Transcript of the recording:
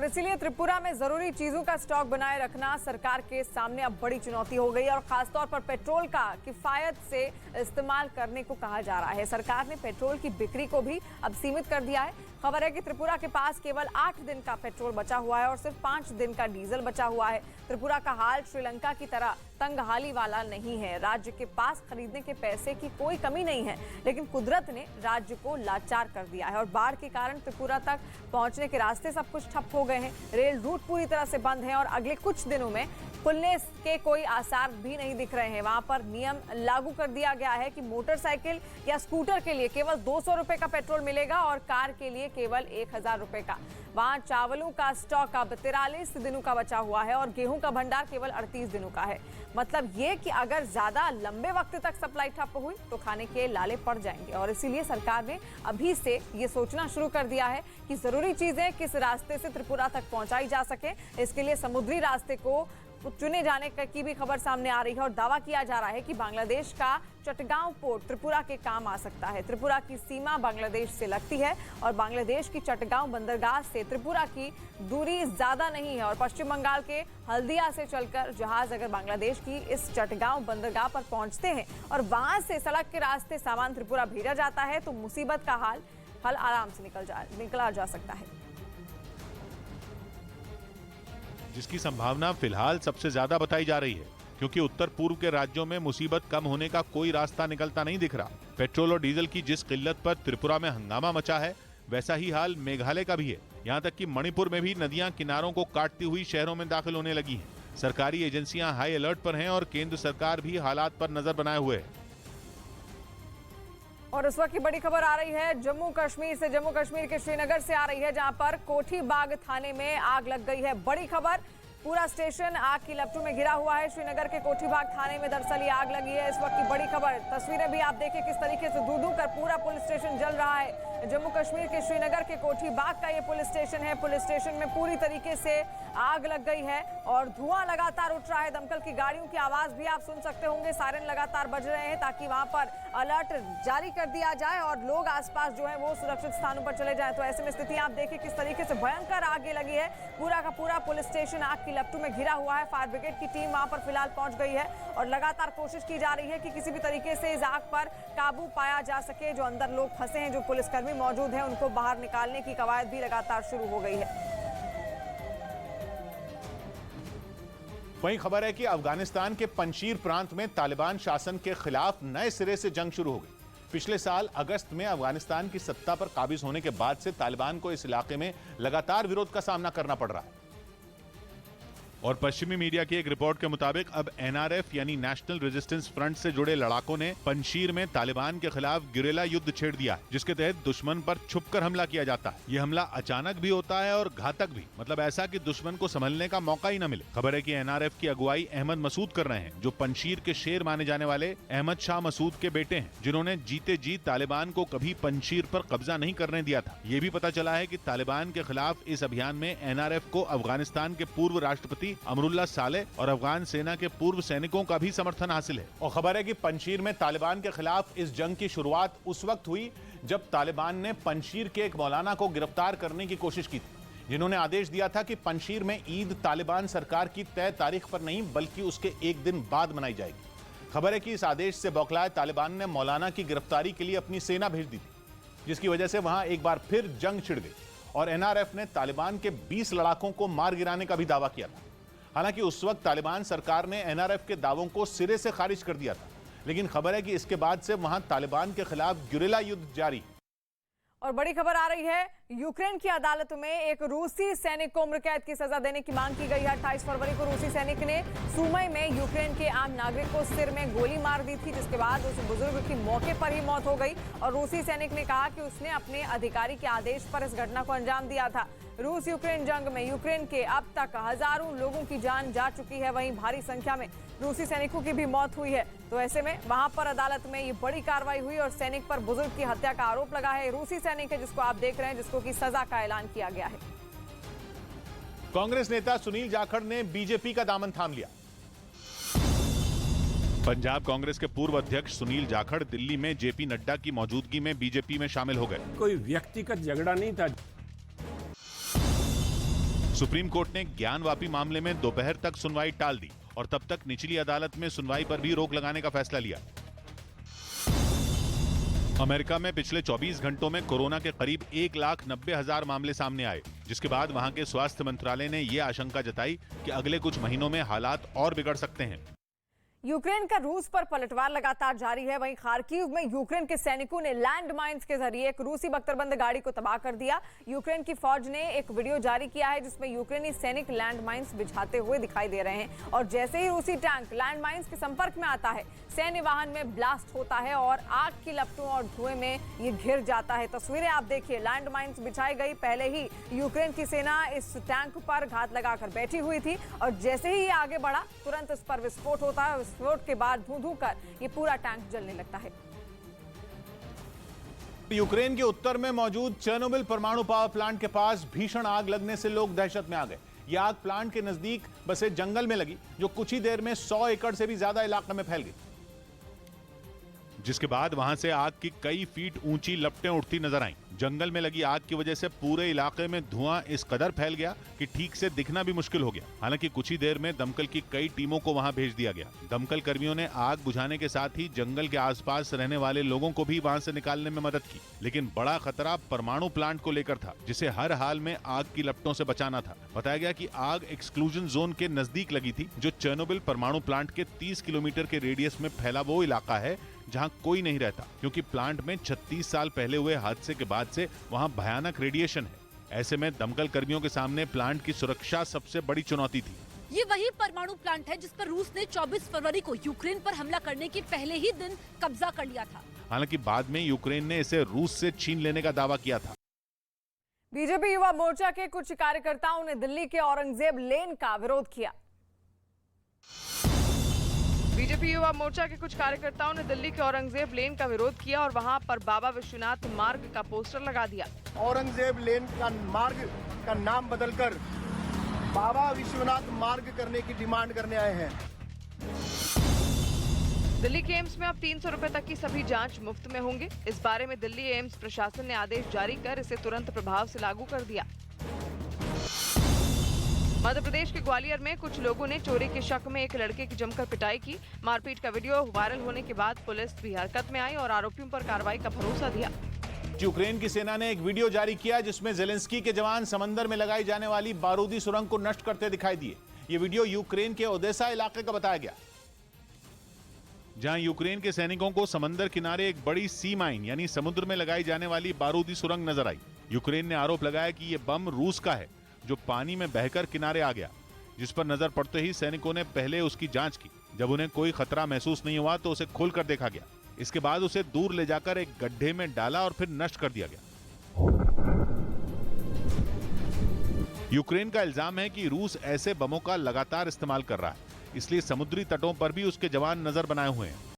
इसीलिए त्रिपुरा में जरूरी चीजों का स्टॉक बनाए रखना सरकार के सामने अब बड़ी चुनौती हो गई है और खासतौर पर पेट्रोल का किफायत से इस्तेमाल करने को कहा जा रहा है। सरकार ने पेट्रोल की बिक्री को भी अब सीमित कर दिया है। खबर है कि त्रिपुरा के पास केवल 8 दिन का पेट्रोल बचा हुआ है और सिर्फ 5 दिन का डीजल बचा हुआ है। त्रिपुरा का हाल श्रीलंका की तरह तंगहाली वाला नहीं है। राज्य के पास खरीदने के पैसे की कोई कमी नहीं है, लेकिन कुदरत ने राज्य को लाचार कर दिया है और बाढ़ के कारण त्रिपुरा तक पहुंचने के रास्ते सब कुछ ठप हो गए हैं। रेल रूट पूरी तरह से बंद है और अगले कुछ दिनों में खुलने के कोई आसार भी नहीं दिख रहे हैं। वहां पर नियम लागू कर दिया गया है कि मोटरसाइकिल या स्कूटर के लिए केवल 200 रुपए का पेट्रोल मिलेगा और कार के लिए केवल 1000 रुपए का। वहां चावलों का स्टॉक अब 43 दिनों का बचा हुआ है और गेहूं का भंडार केवल 38 दिनों का है। मतलब ये कि अगर ज्यादा लंबे वक्त तक सप्लाई ठप हुई तो खाने के लाले पड़ जाएंगे और इसीलिए सरकार ने अभी से ये सोचना शुरू कर दिया है कि जरूरी चीजें किस रास्ते से त्रिपुरा तक पहुंचाई जा सके। इसके लिए समुद्री रास्ते को चुने जाने की भी खबर सामने आ रही है और दावा किया जा रहा है कि बांग्लादेश का चटगांव पोर्ट त्रिपुरा के काम आ सकता है। त्रिपुरा की सीमा बांग्लादेश से लगती है और बांग्लादेश की चटगांव बंदरगाह से त्रिपुरा की दूरी ज्यादा नहीं है और पश्चिम बंगाल के हल्दिया से चलकर जहाज अगर बांग्लादेश की इस चटगांव बंदरगाह पर पहुंचते हैं और वहां से सड़क के रास्ते सामान त्रिपुरा भेजा जाता है तो मुसीबत का हल आराम से निकला जा सकता है, जिसकी संभावना फिलहाल सबसे ज्यादा बताई जा रही है, क्योंकि उत्तर पूर्व के राज्यों में मुसीबत कम होने का कोई रास्ता निकलता नहीं दिख रहा। पेट्रोल और डीजल की जिस किल्लत पर त्रिपुरा में हंगामा मचा है, वैसा ही हाल मेघालय का भी है। यहाँ तक कि मणिपुर में भी नदियां किनारों को काटती हुई शहरों में दाखिल होने लगी हैं। सरकारी एजेंसियां हाई अलर्ट पर हैं और केंद्र सरकार भी हालात पर नजर बनाए हुए है। और इस वक्त की बड़ी खबर आ रही है जम्मू कश्मीर से, जम्मू कश्मीर के श्रीनगर से आ रही है, जहां पर कोठी बाग थाने में आग लग गई है। बड़ी खबर, पूरा स्टेशन आग की लपटों में घिरा हुआ है। श्रीनगर के कोठी बाग थाने में दरअसल ये आग लगी है। इस वक्त की बड़ी खबर, तस्वीरें भी आप देखिए किस तरीके से धू धू कर पूरा पुलिस स्टेशन जल रहा है। जम्मू कश्मीर के श्रीनगर के कोठी बाग का ये पुलिस स्टेशन है। पुलिस स्टेशन में पूरी तरीके से आग लग गई है और धुआं लगातार उठ रहा है। दमकल की गाड़ियों की आवाज भी आप सुन सकते होंगे, सायरन लगातार बज रहे हैं ताकि वहां पर अलर्ट जारी कर दिया जाए और लोग आसपास जो है वो सुरक्षित स्थानों पर चले जाएं। तो ऐसे में स्थिति आप देखिए किस तरीके से भयंकर आग लगी है। पूरा का पूरा पुलिस स्टेशन आग की लपटों में घिरा हुआ है। फायर ब्रिगेड की टीम वहां पर फिलहाल पहुंच गई है और लगातार कोशिश की जा रही है कि किसी भी तरीके से इस आग पर काबू पाया जा सके। जो अंदर लोग फंसे हैं, जो पुलिसकर्मी मौजूद हैं, उनको बाहर निकालने की कवायद भी लगातार शुरू हो गई है। वहीं खबर है कि अफगानिस्तान के पंशीर प्रांत में तालिबान शासन के खिलाफ नए सिरे से जंग शुरू हो गई। पिछले साल अगस्त में अफगानिस्तान की सत्ता पर काबिज होने के बाद से तालिबान को इस इलाके में लगातार विरोध का सामना करना पड़ रहा है और पश्चिमी मीडिया की एक रिपोर्ट के मुताबिक अब एनआरएफ यानी नेशनल रेजिस्टेंस फ्रंट से जुड़े लड़ाकों ने पंशीर में तालिबान के खिलाफ गिरेला युद्ध छेड़ दिया है, जिसके तहत दुश्मन पर छुपकर हमला किया जाता है। ये हमला अचानक भी होता है और घातक भी, मतलब ऐसा कि दुश्मन को संभलने का मौका ही न मिले। खबर है कि एनआरएफ की अगुवाई अहमद मसूद कर रहे हैं, जो पंशीर के शेर माने जाने वाले अहमद शाह मसूद के बेटे हैं, जिन्होंने जीते जी तालिबान को कभी पंशीर पर कब्जा नहीं करने दिया था। ये भी पता चला है कि तालिबान के खिलाफ इस अभियान में एनआरएफ को अफगानिस्तान के पूर्व राष्ट्रपति अमरुल्लाह सालेह और अफगान सेना के पूर्व सैनिकों का भी समर्थन हासिल है। और खबर है कि पंशीर में तालिबान के खिलाफ इस जंग की शुरुआत उस वक्त हुई जब तालिबान ने पंशीर के एक मौलाना को गिरफ्तार करने की कोशिश की थी, जिन्होंने आदेश दिया था कि पंशीर में ईद तालिबान सरकार की तय तारीख पर नहीं बल्कि उसके एक दिन बाद मनाई जाएगी। खबर है कि इस आदेश से बौखलाए तालिबान ने मौलाना की गिरफ्तारी के लिए अपनी सेना भेज दी थी, जिसकी वजह से वहां एक बार फिर जंग छिड़ गई और एनआरएफ ने तालिबान के 20 लड़ाकों को मार गिराने का भी दावा किया था। हालांकि उस वक्त तालिबान सरकार ने एनआरएफ के दावों को सिरे से खारिज कर दिया था, लेकिन खबर है कि इसके बाद से वहां तालिबान के खिलाफ गिरिला युद्ध जारी है। और बड़ी खबर आ रही है, यूक्रेन की अदालत में एक रूसी सैनिक को उम्र कैद की सजा देने की मांग की गई है। 28 फरवरी को रूसी सैनिक ने सुमई में यूक्रेन के आम नागरिक को सिर में गोली मार दी थी, जिसके बाद उस बुजुर्ग की मौके पर ही मौत हो गई और रूसी सैनिक ने कहा कि उसने अपने अधिकारी के आदेश पर इस घटना को अंजाम दिया था। रूस यूक्रेन जंग में यूक्रेन के अब तक हजारों लोगों की जान जा चुकी है, वहीं भारी संख्या में रूसी सैनिकों की भी मौत हुई है। तो ऐसे में वहां पर अदालत में ये बड़ी कार्रवाई हुई और सैनिक पर बुजुर्ग की हत्या का आरोप लगा है। रूसी सैनिक है जिसको आप देख रहे हैं, जिसको की सजा का ऐलान किया गया है। कांग्रेस नेता सुनील जाखड़ ने बीजेपी का दामन थाम लिया। पंजाब कांग्रेस के पूर्व अध्यक्ष सुनील जाखड़ दिल्ली में जेपी नड्डा की मौजूदगी में बीजेपी में शामिल हो गए। कोई व्यक्तिगत झगड़ा नहीं था। सुप्रीम कोर्ट ने ज्ञानवापी मामले में दोपहर तक सुनवाई टाल दी और तब तक निचली अदालत में सुनवाई पर भी रोक लगाने का फैसला लिया। अमेरिका में पिछले 24 घंटों में कोरोना के करीब 1,90,000 मामले सामने आए, जिसके बाद वहां के स्वास्थ्य मंत्रालय ने यह आशंका जताई कि अगले कुछ महीनों में हालात और बिगड़ सकते हैं। यूक्रेन का रूस पर पलटवार लगातार जारी है। वहीं खार्किव में यूक्रेन के सैनिकों ने लैंड माइन्स के जरिए एक रूसी बख्तरबंद गाड़ी को तबाह कर दिया। यूक्रेन की फौज ने एक वीडियो जारी किया है जिसमें यूक्रेनी सैनिक लैंड माइन्स बिछाते हुए दिखाई दे रहे हैं और जैसे ही रूसी टैंक लैंड माइन्स के संपर्क में आता है, सैन्य वाहन में ब्लास्ट होता है और आग की लपटों और धुएं में ये घिर जाता है। तस्वीरें आप देखिए, लैंड माइन्स बिछाई गई। पहले ही यूक्रेन की सेना इस टैंक पर घात लगाकर बैठी हुई थी और जैसे ही ये आगे बढ़ा, तुरंत इस पर विस्फोट होता है। विस्फोट के बाद धू-धू कर ये पूरा टैंक जलने लगता है। यूक्रेन के उत्तर में मौजूद चेर्नोबिल परमाणु पावर प्लांट के पास भीषण आग लगने से लोग दहशत में आ गए। यह आग प्लांट के नजदीक बसे जंगल में लगी, जो कुछ ही देर में 100 एकड़ से भी ज्यादा इलाके में फैल गई, जिसके बाद वहां से आग की कई फीट ऊंची लपटें उठती नजर आईं। जंगल में लगी आग की वजह से पूरे इलाके में धुआं इस कदर फैल गया कि ठीक से दिखना भी मुश्किल हो गया। हालांकि कुछ ही देर में दमकल की कई टीमों को वहां भेज दिया गया। दमकल कर्मियों ने आग बुझाने के साथ ही जंगल के आसपास रहने वाले लोगों को भी वहां से निकालने में मदद की, लेकिन बड़ा खतरा परमाणु प्लांट को लेकर था, जिसे हर हाल में आग की लपटों से बचाना था। बताया गया कि आग एक्सक्लूजन जोन के नजदीक लगी थी, जो चेर्नोबिल परमाणु प्लांट के 30 किलोमीटर के रेडियस में फैला वो इलाका है जहां कोई नहीं रहता, क्योंकि प्लांट में 36 साल पहले हुए हादसे के बाद से वहां भयानक रेडिएशन है। ऐसे में दमकल कर्मियों के सामने प्लांट की सुरक्षा सबसे बड़ी चुनौती थी। ये वही परमाणु प्लांट है जिस पर रूस ने 24 फरवरी को यूक्रेन पर हमला करने के पहले ही दिन कब्जा कर लिया था। हालांकि बाद में यूक्रेन ने इसे रूस से छीन लेने का दावा किया था। बीजेपी युवा मोर्चा के कुछ कार्यकर्ताओं ने दिल्ली के औरंगजेब लेन का विरोध किया। बीजेपी युवा मोर्चा के कुछ कार्यकर्ताओं ने दिल्ली के औरंगजेब लेन का विरोध किया और वहां पर बाबा विश्वनाथ मार्ग का पोस्टर लगा दिया। औरंगजेब लेन का मार्ग का नाम बदलकर बाबा विश्वनाथ मार्ग करने की डिमांड करने आए हैं। दिल्ली के एम्स में अब 300 रुपए तक की सभी जांच मुफ्त में होंगे। इस बारे में दिल्ली एम्स प्रशासन ने आदेश जारी कर इसे तुरंत प्रभाव से लागू कर दिया। मध्य प्रदेश के ग्वालियर में कुछ लोगों ने चोरी के शक में एक लड़के की जमकर पिटाई की। मारपीट का वीडियो वायरल होने के बाद पुलिस भी हरकत में आई और आरोपियों पर कार्रवाई का भरोसा दिया। यूक्रेन की सेना ने एक वीडियो जारी किया जिसमें जेलेंस्की के जवान समंदर में लगाई जाने वाली बारूदी सुरंग को नष्ट करते दिखाई दिए। ये वीडियो यूक्रेन के ओदेसा इलाके का बताया गया, जहां यूक्रेन के सैनिकों को समंदर किनारे एक बड़ी सी माइन यानी समुद्र में लगाई जाने वाली बारूदी सुरंग नजर आई। यूक्रेन ने आरोप लगाया कि यह बम रूस का है, जो पानी में बहकर किनारे आ गया, जिस पर नजर पड़ते ही सैनिकों ने पहले उसकी जांच की। जब उन्हें कोई खतरा महसूस नहीं हुआ तो उसे खोलकर देखा गया। इसके बाद उसे दूर ले जाकर एक गड्ढे में डाला और फिर नष्ट कर दिया गया। यूक्रेन का इल्जाम है कि रूस ऐसे बमों का लगातार इस्तेमाल कर रहा है, इसलिए समुद्री तटों पर भी उसके जवान नजर बनाए हुए हैं।